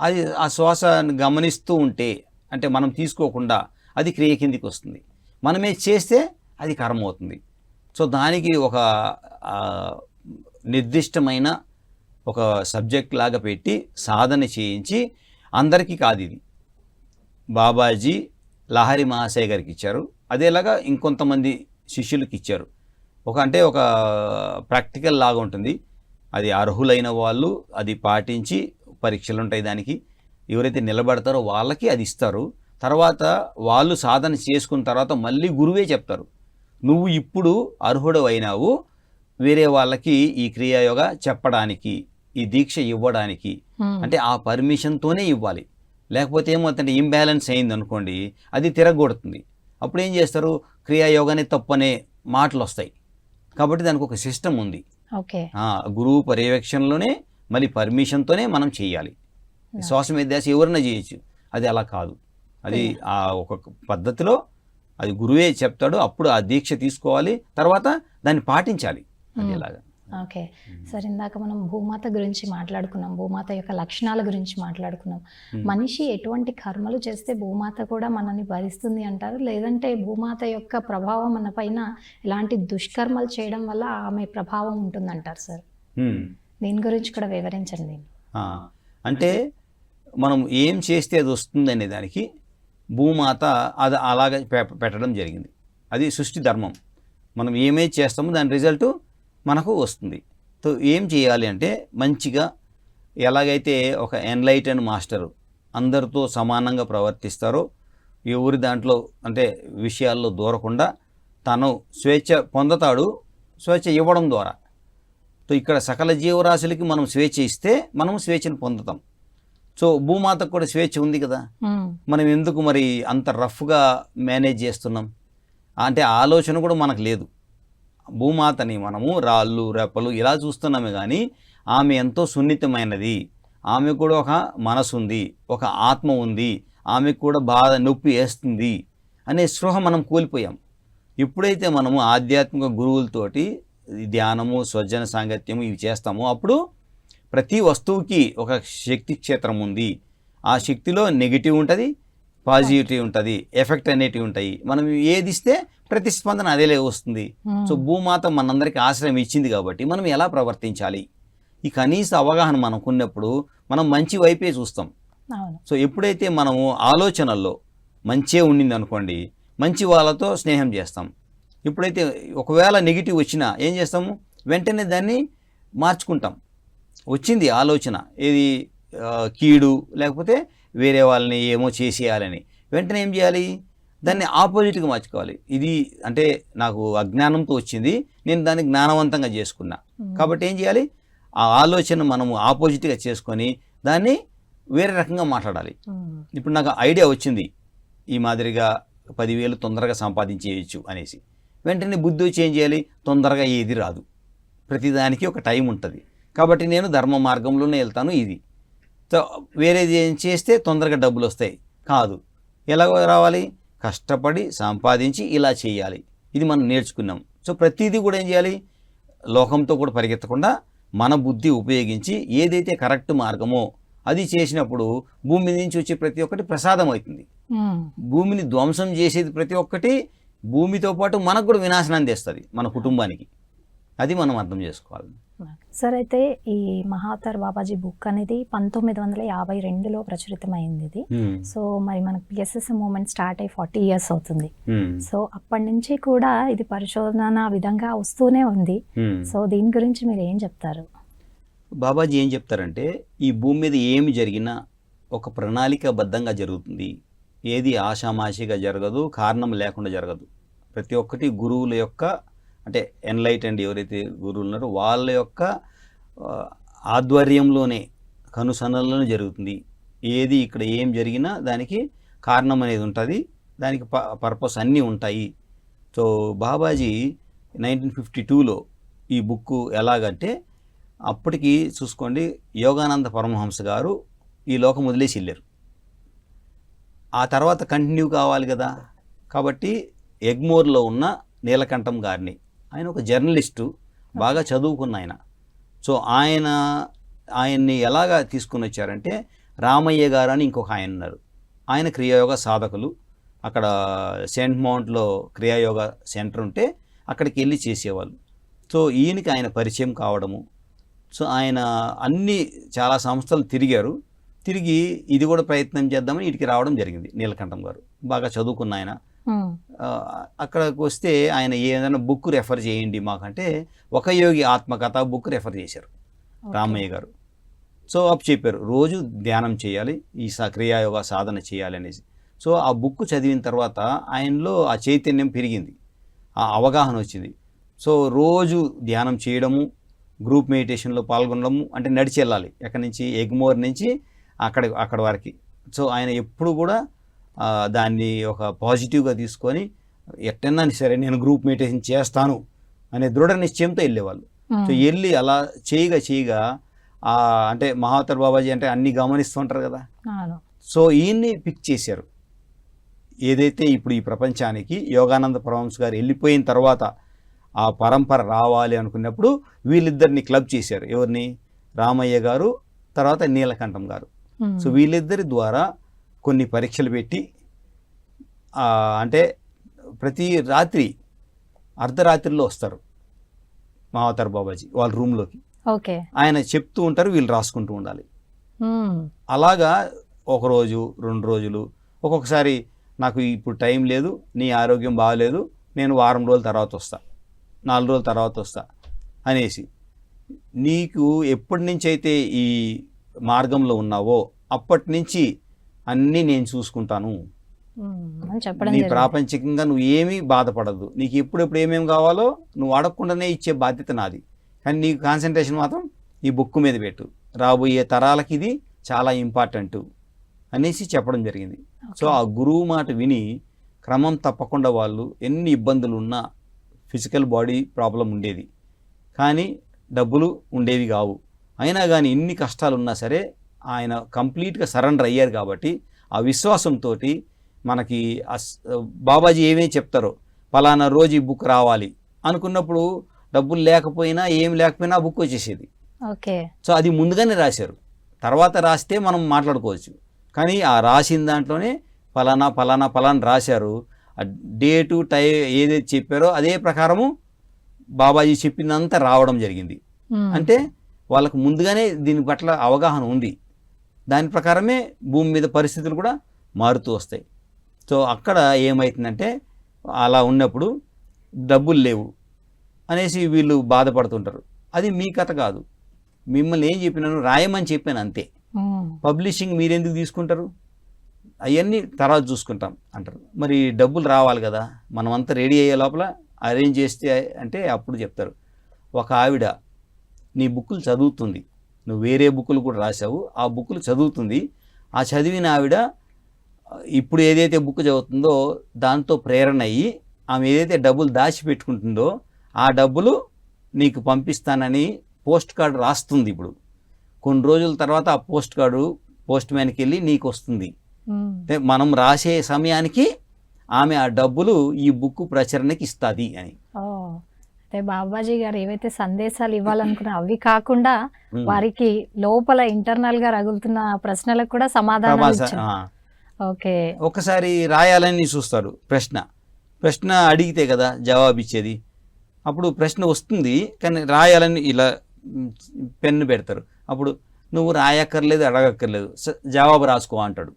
అది ఆ శ్వాసను గమనిస్తూ ఉంటే అంటే మనం తీసుకోకుండా అది క్రియ కిందికి వస్తుంది. మనమే చేస్తే అది కర్మ అవుతుంది. సో దానికి ఒక నిర్దిష్టమైన ఒక సబ్జెక్ట్ లాగా పెట్టి సాధన చేయించి, అందరికీ కాదు ఇది, బాబాజీ లహరి మహాశయ గారికి ఇచ్చారు, అదేలాగా ఇంకొంతమంది శిష్యులకి ఇచ్చారు. ఒక ప్రాక్టికల్ లాగా ఉంటుంది. అది అర్హులైన వాళ్ళు అది పాటించి, పరీక్షలు ఉంటాయి దానికి, ఎవరైతే నిలబడతారో వాళ్ళకి అది ఇస్తారు. తర్వాత వాళ్ళు సాధన చేసుకున్న తర్వాత మళ్ళీ గురువే చెప్తారు, నువ్వు ఇప్పుడు అర్హుడు అయినావు వేరే వాళ్ళకి ఈ క్రియాయోగ చెప్పడానికి, ఈ దీక్ష ఇవ్వడానికి. అంటే ఆ పర్మిషన్తోనే ఇవ్వాలి. లేకపోతే ఏమవుతుందంటే ఇంబ్యాలెన్స్ అయింది అనుకోండి, అది తిరగొడుతుంది. అప్పుడు ఏం చేస్తారు, క్రియాయోగానే తప్పనే మాటలు వస్తాయి. కాబట్టి దానికి ఒక సిస్టమ్ ఉంది. గురువు పర్యవేక్షణలోనే మళ్ళీ పర్మిషన్తోనే మనం చేయాలి. శ్వాస మీద ధ్యాస ఎవరైనా చేయొచ్చు, అది అలా కాదు. అది ఆ ఒక పద్ధతిలో అది గురువే చెప్తాడు, అప్పుడు ఆ దీక్ష తీసుకోవాలి, తర్వాత దాన్ని పాటించాలి. అదేలాగా. ఓకే సార్, ఇందాక మనం భూమాత గురించి మాట్లాడుకున్నాం, భూమాత యొక్క లక్షణాల గురించి మాట్లాడుకున్నాం. మనిషి ఎటువంటి కర్మలు చేస్తే భూమాత కూడా మనల్ని భరిస్తుంది అంటారు, లేదంటే భూమాత యొక్క ప్రభావం మన పైన ఎలాంటి దుష్కర్మలు చేయడం వల్ల ఆమె ప్రభావం ఉంటుందంటారు సార్? దీని గురించి కూడా వివరించండి. అంటే మనం ఏం చేస్తే అది వస్తుంది అనే దానికి భూమాత అది అలాగే పెట్టడం జరిగింది. అది సృష్టి ధర్మం. మనం ఏమేమి చేస్తామో దాని రిజల్ట్ మనకు వస్తుంది. సో ఏం చేయాలి అంటే మంచిగా, ఎలాగైతే ఒక ఎన్లైటెన్ మాస్టరు అందరితో సమానంగా ప్రవర్తిస్తారో, ఎవరి దాంట్లో అంటే విషయాల్లో దూరకుండా తను స్వేచ్ఛ పొందుతాడు, స్వేచ్ఛ ఇవ్వడం ద్వారా. సో ఇక్కడ సకల జీవరాశులకి మనం స్వేచ్ఛ ఇస్తే మనం స్వేచ్ఛను పొందుతాం. సో భూమాతకు కూడా స్వేచ్ఛ ఉంది కదా, మనం ఎందుకు మరి అంత రఫ్గా మేనేజ్ చేస్తున్నాం అంటే ఆలోచన కూడా మనకు లేదు. భూమాతని మనము రాళ్ళు రెప్పలు ఇలా చూస్తున్నామే కానీ ఆమె ఎంతో సున్నితమైనది, ఆమె కూడా ఒక మనసు ఉంది, ఒక ఆత్మ ఉంది, ఆమెకు కూడా బాధ నొప్పి వేస్తుంది అనే స్పృహ మనం కోల్పోయాం. ఎప్పుడైతే మనము ఆధ్యాత్మిక గురువులతోటి ధ్యానము, స్వజన సాంగత్యము ఇవి చేస్తామో అప్పుడు ప్రతి వస్తువుకి ఒక శక్తి క్షేత్రం ఉంది. ఆ శక్తిలో నెగిటివ్ ఉంటుంది, పాజిటివ్ ఉంటుంది, ఎఫెక్ట్ అనేటివి ఉంటాయి. మనం ఏది ఇస్తే ప్రతిస్పందన అదేలే వస్తుంది. సో భూమాత మనందరికీ ఆశ్రయం ఇచ్చింది కాబట్టి మనం ఎలా ప్రవర్తించాలి, ఈ కనీస అవగాహన మనకున్నప్పుడు మనం మంచి వైపే చూస్తాం. సో ఎప్పుడైతే మనము ఆలోచనల్లో మంచే ఉండింది అనుకోండి, మంచి వాళ్ళతో స్నేహం చేస్తాం. ఎప్పుడైతే ఒకవేళ నెగిటివ్ వచ్చినా ఏం చేస్తాము, వెంటనే దాన్ని మార్చుకుంటాం. వచ్చింది ఆలోచన ఏది కీడు, లేకపోతే వేరే వాళ్ళని ఏమో చేసేయాలని, వెంటనే ఏం చేయాలి, దాన్ని ఆపోజిట్గా మార్చుకోవాలి. ఇది అంటే నాకు అజ్ఞానంతో వచ్చింది, నేను దాన్ని జ్ఞానవంతంగా చేసుకున్నా కాబట్టి ఏం చేయాలి, ఆ ఆలోచన మనము ఆపోజిట్గా చేసుకొని దాన్ని వేరే రకంగా మాట్లాడాలి. ఇప్పుడు నాకు ఐడియా వచ్చింది ఈ మాదిరిగా 10,000 తొందరగా సంపాదించేయచ్చు అనేసి, వెంటనే బుద్ధి వచ్చి ఏం చేయాలి, తొందరగా ఏది రాదు, ప్రతిదానికి ఒక టైం ఉంటుంది. కాబట్టి నేను ధర్మ మార్గంలోనే వెళ్తాను. ఇది వేరేది ఏం చేస్తే తొందరగా డబ్బులు వస్తాయి కాదు, ఎలా రావాలి, కష్టపడి సంపాదించి ఇలా చేయాలి. ఇది మనం నేర్చుకున్నాం. సో ప్రతిదీ కూడా ఏం చేయాలి, లోకంతో కూడా పరిగెత్తకుండా మన బుద్ధి ఉపయోగించి ఏదైతే కరెక్ట్ మార్గమో అది చేసినప్పుడు భూమి నుంచి వచ్చే ప్రతి ఒక్కటి ప్రసాదం అవుతుంది. భూమిని ధ్వంసం చేసేది ప్రతి ఒక్కటి భూమితో పాటు మనకు కూడా వినాశనాన్ని తెస్తుంది, మన కుటుంబానికి. అది మనం అర్థం చేసుకోవాలి. సార్, అయితే ఈ మహావతార్ బాబాజీ బుక్ అనేది 1952లో ప్రచురితమైంది ఇది. సో మరి మనకు పిఎస్ఎస్ మూవ్మెంట్ స్టార్ట్ అయ్యి 40 years అవుతుంది. సో అప్పటి నుంచి కూడా ఇది పరిశోధన విధంగా వస్తూనే ఉంది. సో దీని గురించి మీరు ఏం చెప్తారు? బాబాజీ ఏం చెప్తారంటే, ఈ భూమి మీద ఏమి జరిగినా ఒక ప్రణాళికాబద్ధంగా జరుగుతుంది. ఏది ఆషామాషిగా జరగదు, కారణం లేకుండా జరగదు. ప్రతి ఒక్కటి గురువుల యొక్క అంటే ఎన్లైటెండ్ ఎవరైతే గురువులు ఉన్నారో వాళ్ళ యొక్క ఆధ్వర్యంలోనే కనుసన్నల్లోనే జరుగుతుంది. ఏది ఇక్కడ ఏం జరిగినా దానికి కారణం అనేది ఉంటుంది, దానికి పర్పస్ అన్నీ ఉంటాయి. సో బాబాజీ 1952లో ఈ బుక్ ఎలాగంటే, అప్పటికి చూసుకోండి యోగానంద పరమహంస గారు ఈ లోకం వదిలేసి వెళ్ళారు. ఆ తర్వాత కంటిన్యూ కావాలి కదా, కాబట్టి ఎగ్మోర్లో ఉన్న నీలకంఠం గారిని, ఆయన ఒక జర్నలిస్టు, బాగా చదువుకున్న ఆయన. సో ఆయన్ని ఎలాగా తీసుకుని వచ్చారంటే రామయ్య గారు అని ఇంకొక ఆయన ఉన్నారు. ఆయన క్రియాయోగ సాధకులు. అక్కడ సెయింట్ మౌంట్లో క్రియాయోగ సెంటర్ ఉంటే అక్కడికి వెళ్ళి చేసేవాళ్ళు. సో ఈయనకి ఆయన పరిచయం కావడము. సో ఆయన చాలా సంస్థలు తిరిగారు. తిరిగి ఇది కూడా ప్రయత్నం చేద్దామని వీటికి రావడం జరిగింది. నీలకంఠం గారు బాగా చదువుకున్న ఆయన. అక్కడికి వస్తే ఆయన ఏదైనా బుక్ రెఫర్ చేయండి మాకంటే ఒక యోగి ఆత్మకథ బుక్ రెఫర్ చేశారు రామయ్య గారు. సో అప్పుడు చెప్పారు రోజు ధ్యానం చేయాలి, ఈ క్రియాయోగ సాధన చేయాలి అనేసి. సో ఆ బుక్ చదివిన తర్వాత ఆయనలో ఆ చైతన్యం పెరిగింది, ఆ అవగాహన వచ్చింది. సో రోజు ధ్యానం చేయడము, గ్రూప్ మెడిటేషన్లో పాల్గొనడము, అంటే నడిచి వెళ్ళాలి ఎక్కడి నుంచి ఎగ్మోర్ నుంచి అక్కడ వరకు. సో ఆయన ఎప్పుడు కూడా దాన్ని ఒక పాజిటివ్గా తీసుకొని ఎట్టన్నా సరే నేను గ్రూప్ మెడిటేషన్ చేస్తాను అనే దృఢ నిశ్చయంతో వెళ్ళేవాళ్ళు. సో వెళ్ళి అలా చేయగా అంటే మహావతార్ బాబాజీ అంటే అన్ని గమనిస్తూ ఉంటారు కదా. సో ఈయన్ని పిక్ చేశారు. ఏదైతే ఇప్పుడు ఈ ప్రపంచానికి యోగానంద పరమహంస గారు వెళ్ళిపోయిన తర్వాత ఆ పరంపర రావాలి అనుకున్నప్పుడు వీళ్ళిద్దరిని క్లబ్ చేశారు. ఎవరిని? రామయ్య గారు, తర్వాత నీలకంఠం గారు. సో వీళ్ళిద్దరి ద్వారా కొన్ని పరీక్షలు పెట్టి అంటే ప్రతి రాత్రి అర్ధరాత్రిలో వస్తారు మహావతార్ బాబాజీ వాళ్ళ రూమ్లోకి. ఆయన చెప్తూ ఉంటారు, వీళ్ళు రాసుకుంటూ ఉండాలి. అలాగా ఒకరోజు 2 రోజులు, ఒక్కొక్కసారి నాకు ఇప్పుడు టైం లేదు, నీ ఆరోగ్యం బాగలేదు, నేను వారం రోజుల తర్వాత వస్తా, 4 రోజుల తర్వాత వస్తా అనేసి, నీకు ఎప్పటి నుంచి అయితే ఈ మార్గంలో ఉన్నావో అప్పటి నుంచి అన్నీ నేను చూసుకుంటాను, నీ ప్రాపంచికంగా నువ్వు ఏమీ బాధపడద్దు, నీకు ఎప్పుడెప్పుడు ఏమేమి కావాలో నువ్వు అడగకుండానే ఇచ్చే బాధ్యత నాది, కానీ నీకు కాన్సన్ట్రేషన్ మాత్రం ఈ బుక్ మీద పెట్టు, రాబోయే తరాలకి ఇది చాలా ఇంపార్టెంట్ అనేసి చెప్పడం జరిగింది. సో ఆ గురువు మాట విని క్రమం తప్పకుండా వాళ్ళు ఎన్ని ఇబ్బందులు ఉన్నా, ఫిజికల్ బాడీ ప్రాబ్లం ఉండేది కానీ డబ్బులు ఉండేవి కావు, అయినా కానీ ఎన్ని కష్టాలు ఉన్నా సరే ఆయన కంప్లీట్గా సరెండర్ అయ్యారు. కాబట్టి ఆ విశ్వాసంతో మనకి బాబాజీ ఏమేమి చెప్తారో పలానా రోజు ఈ బుక్ రావాలి అనుకున్నప్పుడు డబ్బులు లేకపోయినా ఏం లేకపోయినా ఆ బుక్ వచ్చేసేది. సో అది ముందుగానే రాశారు, తర్వాత రాస్తే మనం మాట్లాడుకోవచ్చు. కానీ ఆ రాసిన దాంట్లోనే పలానా పలానా పలానా రాశారు. ఆ డేటు టైం ఏదైతే చెప్పారో అదే ప్రకారము బాబాజీ చెప్పిందంతా రావడం జరిగింది. అంటే వాళ్ళకు ముందుగానే దీని పట్ల అవగాహన ఉంది, దాని ప్రకారమే భూమి మీద పరిస్థితులు కూడా మారుతూ వస్తాయి. సో అక్కడ ఏమవుతుందంటే అలా ఉన్నప్పుడు డబ్బులు లేవు అనేసి వీళ్ళు బాధపడుతుంటారు. అది మీ కథ కాదు, మిమ్మల్ని ఏం చెప్పినాను రాయమని చెప్పాను అంతే, పబ్లిషింగ్ మీరెందుకు తీసుకుంటారు, అవన్నీ తర్వాత చూసుకుంటాం అంటారు. మరి డబ్బులు రావాలి కదా, మనమంతా రెడీ అయ్యే లోపల అరేంజ్ చేస్తే అంటే అప్పుడు చెప్తారు, ఒక ఆవిడ నీ బుక్కులు చదువుతుంది, నువ్వు వేరే బుక్కులు కూడా రాసావు, ఆ బుక్కులు చదువుతుంది, ఆ చదివిన ఆవిడ ఇప్పుడు ఏదైతే బుక్ చదువుతుందో దాంతో ప్రేరణ అయ్యి ఆమె ఏదైతే డబ్బులు దాచిపెట్టుకుంటుందో ఆ డబ్బులు నీకు పంపిస్తానని పోస్ట్ కార్డు రాస్తుంది. ఇప్పుడు కొన్ని రోజుల తర్వాత ఆ పోస్ట్ కార్డు పోస్ట్ మ్యాన్కి వెళ్ళి నీకు వస్తుంది. అంటే మనం రాసే సమయానికి ఆమె ఆ డబ్బులు ఈ బుక్ ప్రచురణకి ఇస్తుంది అని. అంటే బాబాజీ గారు ఏవైతే సందేశాలు ఇవ్వాలనుకున్నా అవి కాకుండా వారికి లోపల ఇంటర్నల్ గా రగులుతున్న ప్రశ్నలకు కూడా సమాధానం. ఒకసారి రాయాలని చూస్తారు, ప్రశ్న అడిగితే కదా జవాబు ఇచ్చేది. అప్పుడు ప్రశ్న వస్తుంది కానీ రాయాలని ఇలా పెన్ను పెడతారు, అప్పుడు నువ్వు రాయక్కర్లేదు అడగక్కర్లేదు జవాబు రాసుకో అంటాడు.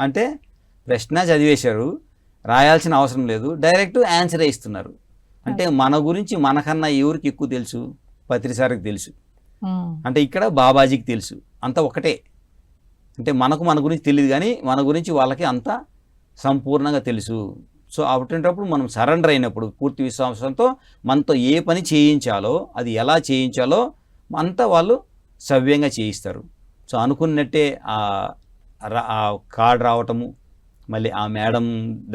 అంటే ప్రశ్న చదివేశారు, రాయాల్సిన అవసరం లేదు, డైరెక్ట్ ఆన్సరే ఇస్తున్నారు. అంటే మన గురించి మనకన్నా ఎవరికి ఎక్కువ తెలుసు? పత్రిసారికి తెలుసు, అంటే ఇక్కడ బాబాజీకి తెలుసు, అంతా ఒకటే. అంటే మనకు మన గురించి తెలియదు కానీ మన గురించి వాళ్ళకి అంతా సంపూర్ణంగా తెలుసు. సో అటువంటిప్పుడు మనం సరెండర్ అయినప్పుడు పూర్తి విశ్వాసంతో మనతో ఏ పని చేయించాలో అది ఎలా చేయించాలో అంతా వాళ్ళు సవ్యంగా చేయిస్తారు. సో అనుకున్నట్టే ఆ కార్డు రావటము, మళ్ళీ ఆ మేడం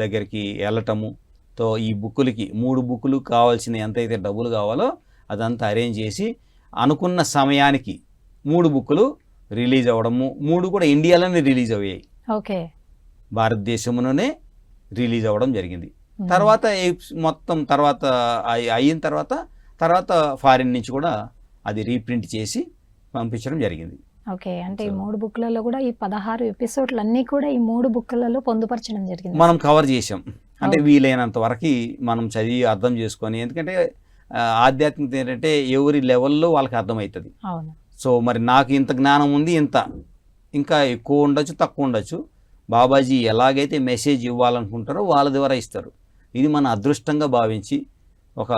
దగ్గరికి వెళ్ళటము, తో ఈ బుక్కులకి 3 బుక్కులు కావాల్సిన ఎంతైతే డబ్బులు కావాలో అదంతా అరేంజ్ చేసి అనుకున్న సమయానికి 3 బుక్కులు రిలీజ్ అవ్వడము, 3 కూడా ఇండియాలోనే రిలీజ్ అయ్యాయి, భారతదేశంలోనే రిలీజ్ అవ్వడం జరిగింది. తర్వాత మొత్తం తర్వాత అయిన తర్వాత ఫారిన్ నుంచి కూడా అది రీప్రింట్ చేసి పంపించడం జరిగింది. ఓకే, అంటే ఈ 3 బుక్లలో కూడా ఈ 16 ఎపిసోడ్లు అన్నీ కూడా ఈ 3 బుక్లలో పొందుపరచడం జరిగింది. మనం కవర్ చేసాం. అంటే వీలైనంత వరకు మనం చదివి అర్థం చేసుకొని, ఎందుకంటే ఆధ్యాత్మికత ఏంటంటే ఎవరి లెవెల్లో వాళ్ళకి అర్థమవుతుంది. అవును. సో మరి నాకు ఇంత జ్ఞానం ఉంది, ఇంకా ఎక్కువ ఉండొచ్చు, తక్కువ ఉండొచ్చు. బాబాజీ ఎలాగైతే మెసేజ్ ఇవ్వాలనుకుంటారో వాళ్ళ ద్వారా ఇస్తారు. ఇది మన అదృష్టంగా భావించి ఒక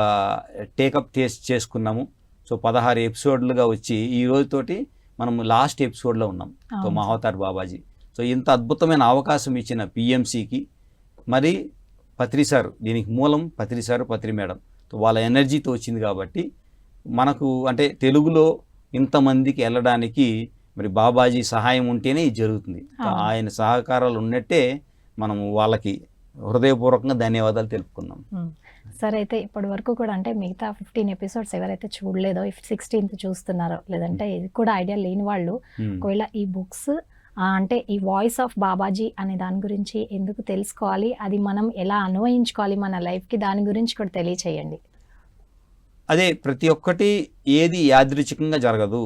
టేకప్ చేసుకున్నాము. సో 16 ఎపిసోడ్లుగా వచ్చి ఈ రోజుతోటి మనం లాస్ట్ ఎపిసోడ్లో ఉన్నాం. సో మహావతార్ బాబాజీ. సో ఇంత అద్భుతమైన అవకాశం ఇచ్చిన పిఎంసికి, మరి పత్రి సార్, దీనికి మూలం పత్రి సార్, పత్రి మేడం. సో వాళ్ళ ఎనర్జీతో వచ్చింది కాబట్టి మనకు అంటే తెలుగులో ఇంతమందికి వెళ్ళడానికి మరి బాబాజీ సహాయం ఉంటేనే ఇది జరుగుతుంది. ఆయన సహకారాలు ఉన్నట్టే మనము వాళ్ళకి హృదయపూర్వకంగా ధన్యవాదాలు తెలుపుకున్నాం. సరే, అయితే ఇప్పటి వరకు కూడా అంటే మిగతా 15 ఎపిసోడ్స్ ఎవరైతే చూడలేదో 16th చూస్తున్నారో, లేదంటే ఇది కూడా ఐడియా లేని వాళ్ళు ఒకవేళ ఈ బుక్స్ అంటే ఈ వాయిస్ ఆఫ్ బాబాజీ అనే దాని గురించి ఎందుకు తెలుసుకోవాలి, అది మనం ఎలా అన్వయించుకోవాలి మన లైఫ్కి, దాని గురించి కూడా తెలియచేయండి. అదే, ప్రతి ఒక్కటి ఏది యాదృచ్ఛికంగా జరగదు.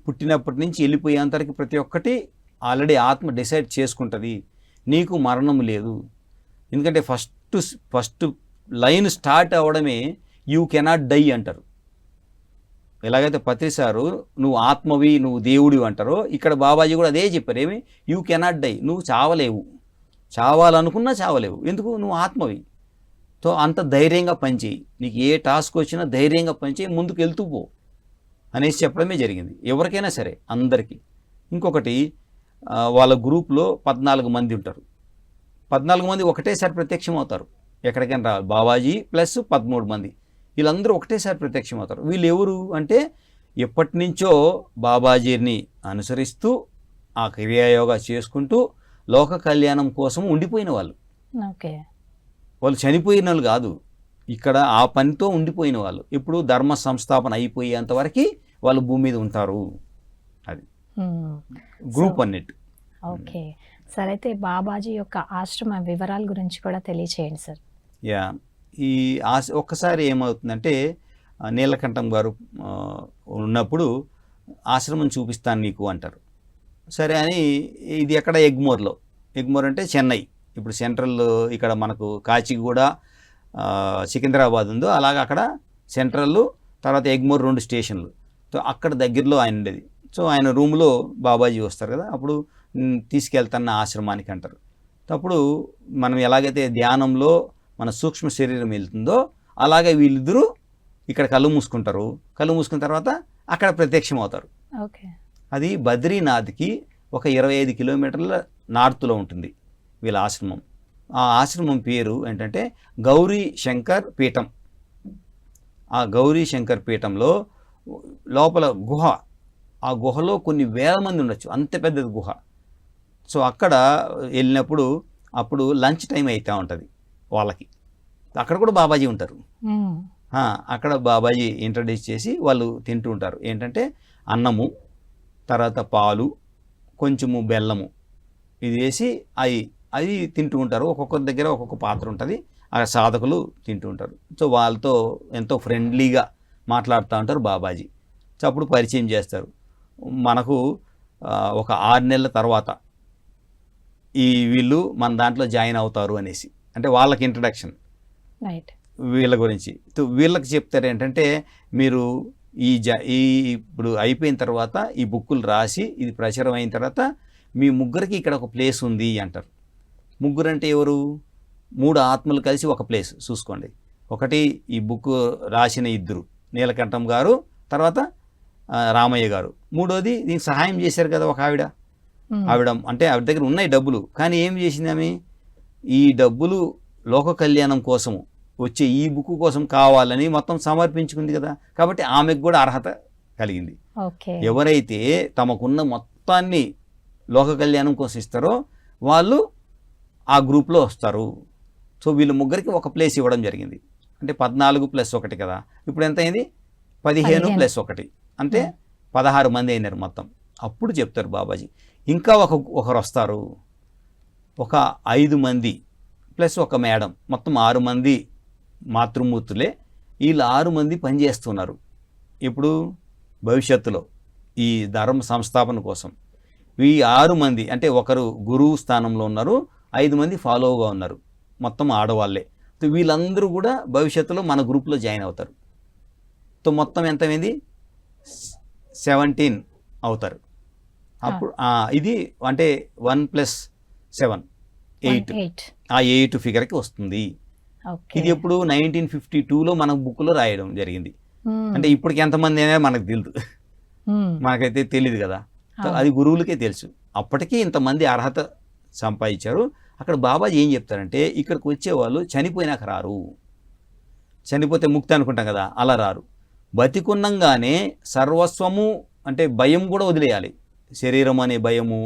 పుట్టినప్పటి నుంచి వెళ్ళిపోయేంతవరకు ప్రతి ఒక్కటి ఆల్రెడీ ఆత్మ డిసైడ్ చేసుకుంటుంది. నీకు మరణం లేదు. ఎందుకంటే ఫస్ట్ లైన్ స్టార్ట్ అవ్వడమే యూ కెనాట్ డై అంటారు. ఎలాగైతే పత్రి సారు నువ్వు ఆత్మవి, నువ్వు దేవుడివి అంటారో, ఇక్కడ బాబాజీ కూడా అదే చెప్పారు. ఏమి? You cannot die. నువ్వు చావలేవు, చావాలనుకున్నా చావలేవు. ఎందుకు? నువ్వు ఆత్మవి. సో అంత ధైర్యంగా పనిచేయి, నీకు ఏ టాస్క్ వచ్చినా ధైర్యంగా పనిచేయి, ముందుకు వెళ్తూ పో అనేసి చెప్పడమే జరిగింది. ఎవరికైనా సరే, అందరికీ. ఇంకొకటి, వాళ్ళ గ్రూప్లో 14 మంది ఉంటారు. 14 మంది ఒకటేసారి ప్రత్యక్షం అవుతారు. ఎక్కడికైనా రావాలి. బాబాజీ ప్లస్ 13 మంది, వీళ్ళందరూ ఒకటేసారి ప్రత్యక్షం అవుతారు. వీళ్ళు ఎవరు అంటే ఎప్పటి నుంచో బాబాజీని అనుసరిస్తూ ఆ క్రియాయోగా చేసుకుంటూ లోక కళ్యాణం కోసం ఉండిపోయిన వాళ్ళు. ఓకే, వాళ్ళు చనిపోయిన వాళ్ళు కాదు, ఇక్కడ ఆ పనితో ఉండిపోయిన వాళ్ళు. ఇప్పుడు ధర్మ సంస్థాపన అయిపోయేంత వరకు వాళ్ళు భూమి మీద ఉంటారు. అది గ్రూప్ అన్నట్టు. ఓకే, సరే, అయితే బాబాజీ యొక్క ఆశ్రమ వివరాల గురించి కూడా తెలియచేయండి సార్. ఈ ఒక్కసారి ఏమవుతుందంటే, నీలకంఠం గారు ఉన్నప్పుడు ఆశ్రమం చూపిస్తాను నీకు అంటారు. సరే అని, ఇది ఎక్కడ? ఎగ్మోర్లో. ఎగ్మోర్ అంటే చెన్నై. ఇప్పుడు సెంట్రల్, ఇక్కడ మనకు కాచిగూడ, సికింద్రాబాద్ ఉందో అలాగ అక్కడ సెంట్రల్, తర్వాత ఎగ్మోర్ 2 స్టేషన్లు. సో అక్కడ దగ్గరలో ఆయన ఉండేది. సో ఆయన రూమ్లో బాబాజీ వస్తారు కదా, అప్పుడు తీసుకెళ్తాన్న ఆశ్రమానికి అంటారు. అప్పుడు మనం ఎలాగైతే ధ్యానంలో మన సూక్ష్మ శరీరం వెళ్తుందో అలాగే వీళ్ళిద్దరూ ఇక్కడ కళ్ళు మూసుకుంటారు. కళ్ళు మూసుకున్న తర్వాత అక్కడ ప్రత్యక్షం అవుతారు. ఓకే, అది బద్రీనాథ్కి ఒక 25 కిలోమీటర్ల నార్త్లో ఉంటుంది వీళ్ళ ఆశ్రమం. ఆ ఆశ్రమం పేరు ఏంటంటే గౌరీ శంకర్ పీఠం. ఆ గౌరీ శంకర్ పీఠంలో లోపల గుహ, ఆ గుహలో కొన్ని వేల మంది ఉండొచ్చు, అంత పెద్దది గుహ. సో అక్కడ వెళ్ళినప్పుడు అప్పుడు లంచ్ టైం అవుతూ ఉంటుంది వాళ్ళకి. అక్కడ కూడా బాబాజీ ఉంటారు. అక్కడ బాబాజీ ఇంట్రడ్యూస్ చేసి వాళ్ళు తింటూ ఉంటారు. ఏంటంటే అన్నము, తర్వాత పాలు, కొంచెము బెల్లము, ఇది వేసి అవి తింటూ ఉంటారు. ఒక్కొక్కరి దగ్గర ఒక్కొక్క పాత్ర ఉంటుంది. ఆ సాధకులు తింటూ ఉంటారు. సో వాళ్ళతో ఎంతో ఫ్రెండ్లీగా మాట్లాడుతూ ఉంటారు బాబాజీ. సో అప్పుడు పరిచయం చేస్తారు. మనకు ఒక 6 నెలల తర్వాత వీళ్ళు మన దాంట్లో జాయిన్ అవుతారు అనేసి, అంటే వాళ్ళకి ఇంట్రడక్షన్ వీళ్ళ గురించి. వీళ్ళకి చెప్తారు ఏంటంటే, మీరు ఇప్పుడు అయిపోయిన తర్వాత ఈ బుక్కులు రాసి ఇది ప్రచారం అయిన తర్వాత మీ ముగ్గురికి ఇక్కడ ఒక ప్లేస్ ఉంది అంటారు. ముగ్గురు అంటే ఎవరు? 3 ఆత్మలు కలిసి ఒక ప్లేస్ చూసుకోండి. ఒకటి ఈ బుక్ రాసిన 2, నీలకంఠం గారు, తర్వాత రామయ్య గారు. 3వది దీనికి సహాయం చేశారు కదా ఒక ఆవిడ. అంటే ఆవిడ దగ్గర ఉన్నాయి డబ్బులు, కానీ ఏం చేసింది ఆమె? ఈ డబ్బులు లోక కళ్యాణం కోసము వచ్చే ఈ బుక్ కోసం కావాలని మొత్తం సమర్పించుకుంది కదా, కాబట్టి ఆమెకు కూడా అర్హత కలిగింది. ఎవరైతే తమకున్న మొత్తాన్ని లోక కళ్యాణం కోసం ఇస్తారో వాళ్ళు ఆ గ్రూప్లో వస్తారు. సో వీళ్ళు ముగ్గురికి ఒక ప్లేస్ ఇవ్వడం జరిగింది. అంటే 14 + 1 కదా, ఇప్పుడు ఎంత అయింది? 15 + 1 అంటే 16 మంది అయినారు మొత్తం. అప్పుడు చెప్తారు బాబాజీ, ఇంకా ఒకరు వస్తారు, ఒక 5 మంది + ఒక మేడం, మొత్తం 6 మంది మాతృమూర్తులే వీళ్ళు 6 మంది పనిచేస్తున్నారు. ఇప్పుడు భవిష్యత్తులో ఈ ధర్మ సంస్థాపన కోసం ఈ 6 మంది అంటే ఒకరు గురువు స్థానంలో ఉన్నారు, 5 మంది ఫాలోగా ఉన్నారు, మొత్తం ఆడవాళ్ళే. సో వీళ్ళందరూ కూడా భవిష్యత్తులో మన గ్రూప్లో జాయిన్ అవుతారు. సో మొత్తం ఎంతమైంది 17 అవుతారు. అప్పుడు ఇది అంటే 1 + 7 8 ఆ 8 ఫిగర్కి వస్తుంది. ఇది ఎప్పుడు 1952లో మన బుక్లో రాయడం జరిగింది. అంటే ఇప్పటికి ఎంతమంది అనేది మనకు తెలియదు, మనకైతే తెలియదు కదా. అది గురువులకే తెలుసు. అప్పటికీ ఇంతమంది అర్హత సంపాదించారు. అక్కడ బాబాజీ ఏం చెప్తారంటే ఇక్కడికి వచ్చేవాళ్ళు చనిపోయినాక రారు, చనిపోతే ముక్తి అనుకుంటాం కదా, అలా రారు. బతికున్నంగానే సర్వస్వము అంటే భయం కూడా వదిలేయాలి. శరీరం అనే భయము,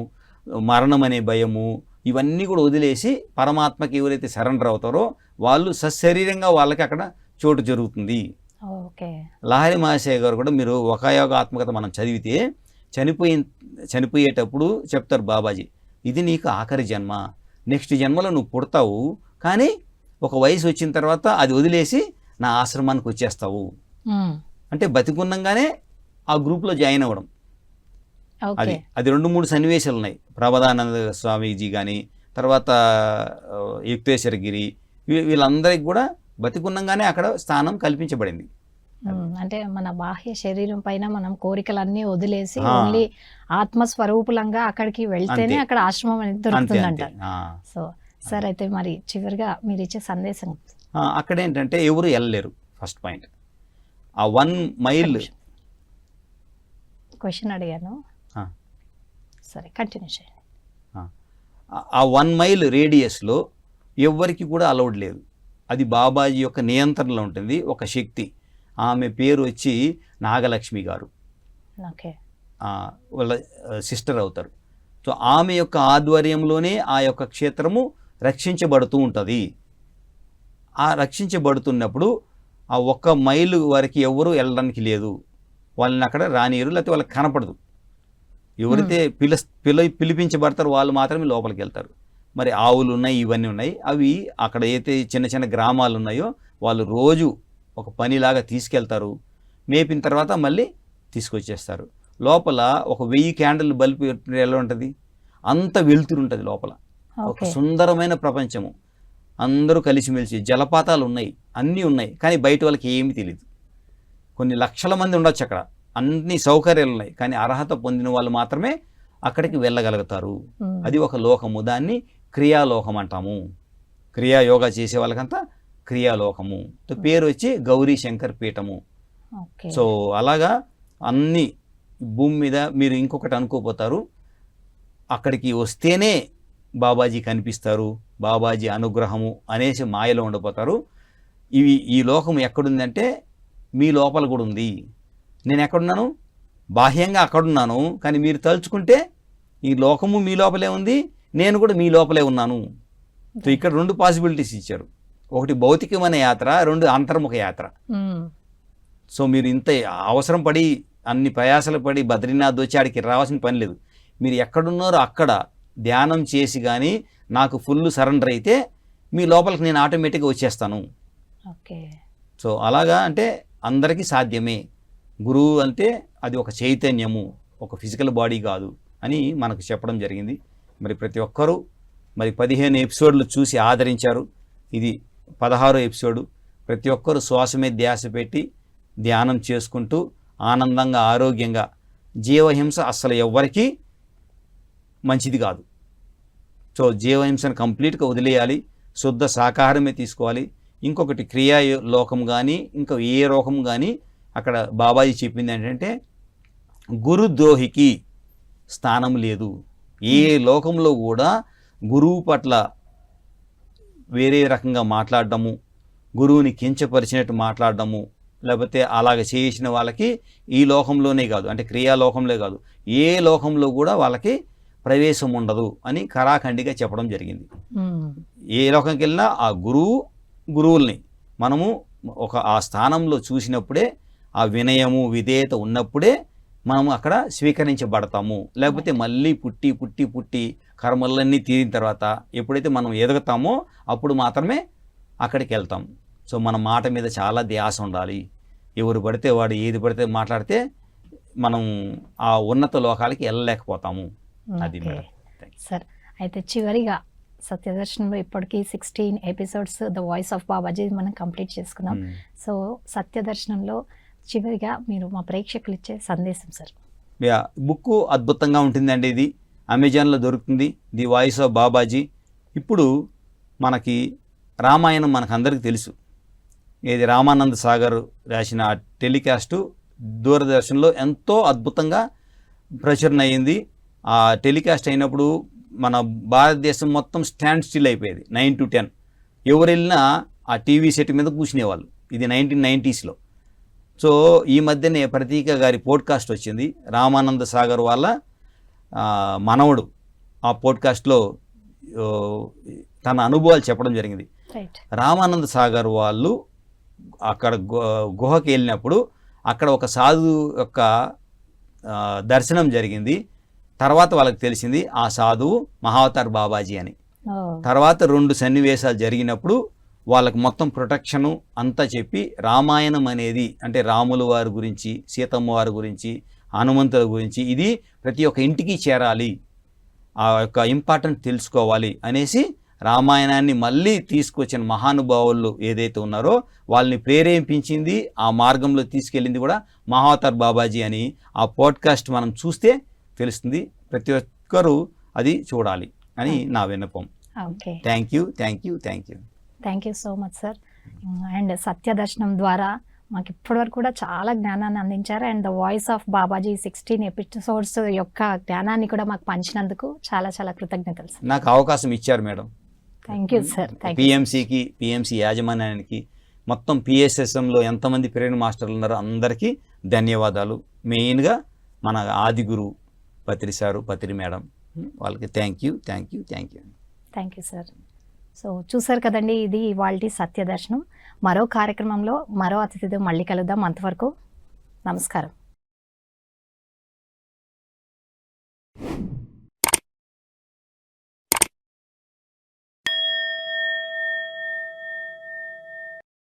మరణం అనే భయము, ఇవన్నీ కూడా వదిలేసి పరమాత్మకి ఎవరైతే సరెండర్ అవుతారో వాళ్ళు సశరీరంగా వాళ్ళకి అక్కడ చోటు జరుగుతుంది. లహరి మహాశయ గారు కూడా మీరు వకాయోగాత్మకత మనం చదివితే చనిపోయేటప్పుడు చెప్తారు బాబాజీ, ఇది నీకు ఆఖరి జన్మ, నెక్స్ట్ జన్మలో నువ్వు పుడతావు, కానీ ఒక వయసు వచ్చిన తర్వాత అది వదిలేసి నా ఆశ్రమానికి వచ్చేస్తావు. అంటే బతికున్నంగానే ఆ గ్రూప్లో జాయిన్ అవ్వడం. అది 2-3 సన్నివేశాలు ఉన్నాయి. ప్రభదానంద స్వామీజీ కానీ తర్వాత యుక్తేశ్వర గిరి వీళ్ళందరికీ కూడా బతికున్నంగానే అక్కడ స్థానం కల్పించబడింది. అంటే మన బాహ్య శరీరం పైన మనం కోరికలన్నీ వదిలేసి ఓన్లీ ఆత్మస్వరూపులంగా అక్కడికి వెళ్తేనే అక్కడ ఆశ్రమం అనేది దొరుకుతుందంట. సో సార్ అయితే మరి చివరిగా మీరు ఇచ్చే సందేశం. అక్కడ ఏంటంటే ఎవరు వెళ్ళలేరు. ఫస్ట్ పాయింట్ ఆ 1 మైల్ క్వశ్చన్ అడిగాను, సరే కంటిన్యూ చేయండి. ఆ 1 మైల్ రేడియస్లో ఎవరికి కూడా అలౌడ్ లేదు. అది బాబాజీ యొక్క నియంత్రణలో ఉంటుంది ఒక శక్తి. ఆమె పేరు వచ్చి నాగలక్ష్మి గారు, వాళ్ళ సిస్టర్ అవుతారు. సో ఆమె యొక్క ఆధ్వర్యంలోనే ఆ యొక్క క్షేత్రము రక్షించబడుతూ ఉంటుంది. ఆ రక్షించబడుతున్నప్పుడు ఆ 1 మైలు వరకు ఎవరు వెళ్ళడానికి లేదు, వాళ్ళని అక్కడ రానియరు, లేకపోతే వాళ్ళకి కనపడదు. ఎవరైతే పిలిపించబడతారో వాళ్ళు మాత్రమే లోపలికి వెళ్తారు. మరి ఆవులు ఉన్నాయి, ఇవన్నీ ఉన్నాయి. అవి అక్కడ అయితే చిన్న చిన్న గ్రామాలు ఉన్నాయో వాళ్ళు రోజు ఒక పనిలాగా తీసుకెళ్తారు. మేపిన తర్వాత మళ్ళీ తీసుకొచ్చేస్తారు. లోపల ఒక 1000 క్యాండిల్ బల్బు ఎలా ఉంటుంది, అంత వెలుతురు ఉంటుంది లోపల. ఒక సుందరమైన ప్రపంచము, అందరూ కలిసిమెలిసి, జలపాతాలు ఉన్నాయి, అన్నీ ఉన్నాయి, కానీ బయట వాళ్ళకి ఏమీ తెలియదు. కొన్ని లక్షల మంది ఉండొచ్చు అక్కడ, అన్ని సౌకర్యాలు ఉన్నాయి, కానీ అర్హత పొందిన వాళ్ళు మాత్రమే అక్కడికి వెళ్ళగలుగుతారు. అది ఒక లోకము, దాన్ని క్రియాలోకం అంటాము. క్రియాయోగా చేసే వాళ్ళకంతా క్రియాలోకము. పేరు వచ్చి గౌరీ శంకర్ పీఠము. సో అలాగా అన్ని భూమి మీద మీరు ఇంకొకటి అనుకోపోతారు, అక్కడికి వస్తేనే బాబాజీ కనిపిస్తారు, బాబాజీ అనుగ్రహము అనేసి మాయలో ఉండిపోతారు. ఈ లోకం ఎక్కడుందంటే మీ లోపల కూడా ఉంది. నేను ఎక్కడున్నాను, బాహ్యంగా అక్కడున్నాను, కానీ మీరు తలుచుకుంటే ఈ లోకము మీ లోపలే ఉంది, నేను కూడా మీ లోపలే ఉన్నాను. సో ఇక్కడ 2 పాసిబిలిటీస్ ఇచ్చారు. ఒకటి భౌతికమైన యాత్ర, 2 అంతర్ముఖ యాత్ర. సో మీరు ఇంత అవసరం పడి అన్ని ప్రయాసాలు పడి బద్రీనాథ్ వచ్చి ఆడికి రావాల్సిన పని లేదు. మీరు ఎక్కడున్నారో అక్కడ ధ్యానం చేసి కానీ నాకు ఫుల్ సరెండర్ అయితే మీ లోపలికి నేను ఆటోమేటిక్గా వచ్చేస్తాను. సో అలాగా అంటే అందరికీ సాధ్యమే. గురువు అంటే అది ఒక చైతన్యము, ఒక ఫిజికల్ బాడీ కాదు అని మనకు చెప్పడం జరిగింది. మరి ప్రతి ఒక్కరూ మరి 15 ఎపిసోడ్లు చూసి ఆదరించారు. ఇది 16వ ఎపిసోడు. ప్రతి ఒక్కరూ శ్వాస మీద ధ్యాస పెట్టి ధ్యానం చేసుకుంటూ ఆనందంగా ఆరోగ్యంగా, జీవహింస అస్సలు ఎవ్వరికీ మంచిది కాదు. సో జీవహింసను కంప్లీట్గా వదిలేయాలి, శుద్ధ శాకాహారమే తీసుకోవాలి. ఇంకొకటి క్రియా లోకం కానీ ఇంకా ఏ లోకం కానీ అక్కడ బాబాజీ చెప్పింది ఏంటంటే గురుద్రోహికి స్థానం లేదు. ఏ లోకంలో కూడా గురువు పట్ల వేరే రకంగా మాట్లాడడము, గురువుని కించపరిచినట్టు మాట్లాడడము, లేకపోతే అలాగ చేసిన వాళ్ళకి ఈ లోకంలోనే కాదు, అంటే క్రియాలోకంలో కాదు, ఏ లోకంలో కూడా వాళ్ళకి ప్రవేశం ఉండదు అని ఖరాఖండిగా చెప్పడం జరిగింది. ఏ లోకంకి వెళ్ళినా ఆ గురువుల్ని మనము ఆ స్థానంలో చూసినప్పుడే, ఆ వినయము విధేయత ఉన్నప్పుడే మనము అక్కడ స్వీకరించబడతాము. లేకపోతే మళ్ళీ పుట్టి పుట్టి పుట్టి కర్మలన్నీ తీరిన తర్వాత ఎప్పుడైతే మనం ఎదుగుతామో అప్పుడు మాత్రమే అక్కడికి వెళ్తాం. సో మన మాట మీద చాలా ధ్యాస ఉండాలి. ఎవరు పడితే వాడు ఏది పడితే మాట్లాడితే మనం ఆ ఉన్నత లోకాలకి వెళ్ళలేకపోతాము. అది ఓకే. మేడం. సార్ అయితే చివరిగా సత్యదర్శనంలో ఇప్పటికీ 16 episodes the voice of Babaji మనం కంప్లీట్ చేసుకున్నాం. సో సత్యదర్శనంలో చివరిగా మీరు మా ప్రేక్షకులు ఇచ్చే సందేశం సార్. బుక్ అద్భుతంగా ఉంటుందండి. ఇది అమెజాన్లో దొరుకుతుంది, ది వాయిస్ ఆఫ్ బాబాజీ. ఇప్పుడు మనకి రామాయణం మనకు అందరికీ తెలుసు. ఇది రామానంద సాగర్ రాసిన టెలికాస్టు దూరదర్శన్లో ఎంతో అద్భుతంగా ప్రచురణ అయ్యింది. ఆ టెలికాస్ట్ అయినప్పుడు మన భారతదేశం మొత్తం స్టాండ్ స్టిల్ అయిపోయేది. 9 to 10 ఎవరు వెళ్ళినా ఆ టీవీ సెట్ మీద కూర్చునేవాళ్ళు. ఇది 1990s. సో ఈ మధ్యనే ప్రతీక గారి పోడ్కాస్ట్ వచ్చింది. రామానంద సాగర్ వాళ్ళ మనవడు ఆ పోడ్కాస్ట్లో తన అనుభవాలు చెప్పడం జరిగింది. రైట్. రామానంద సాగర్ వాళ్ళు అక్కడ గుహకి వెళ్ళినప్పుడు అక్కడ ఒక సాధు యొక్క దర్శనం జరిగింది. తర్వాత వాళ్ళకి తెలిసింది ఆ సాధువు మహావతార్ బాబాజీ అని. తర్వాత 2 సన్నివేశాలు జరిగినప్పుడు వాళ్ళకి మొత్తం ప్రొటెక్షను అంతా చెప్పి రామాయణం అనేది అంటే రాముల వారి గురించి, సీతమ్మ వారి గురించి, హనుమంతుల గురించి ఇది ప్రతి ఒక్క ఇంటికి చేరాలి, ఆ యొక్క ఇంపార్టెంట్ తెలుసుకోవాలి అనేసి రామాయణాన్ని మళ్ళీ తీసుకొచ్చిన మహానుభావులు ఏదైతే ఉన్నారో వాళ్ళని ప్రేరేపించింది, ఆ మార్గంలో తీసుకెళ్ళింది కూడా మహావతార్ బాబాజీ అని ఆ పోడ్కాస్ట్ మనం చూస్తే తెలుస్తుంది. ప్రతి ఒక్కరూ అది చూడాలి అని నా విన్నపం. Okay. Thank you, thank you, thank you. Thank you so much sir. And Satyadarshanam ద్వారా మాకు ఇప్పటివరకు కూడా చాలా జ్ఞానాన్ని అందించారు. And the voice of Babaji 16 episodes యొక్క జ్ఞానాన్ని కూడా మాకు పంచినందుకు చాలా చాలా కృతజ్ఞతలు సార్. నాకు అవకాశం ఇచ్చారు madam. Thank you sir. PMC యాజమాన్యానికి, మొత్తం పిఎస్ఎస్ఎంలో ఎంతమంది ప్రేరణ మాస్టర్లు ఉన్నారో అందరికీ ధన్యవాదాలు. మెయిన్గా మన ఆది గురువు పత్రి మేడం వాళ్ళకి thank you, thank you, thank you. Thank you sir. So చూసారు కదండి, ఇది ఇవాల్టి సత్యదర్శనం. మరో కార్యక్రమంలో మరో అతిథితో మళ్ళీ కలుద్దాం. అంతవరకు నమస్కారం.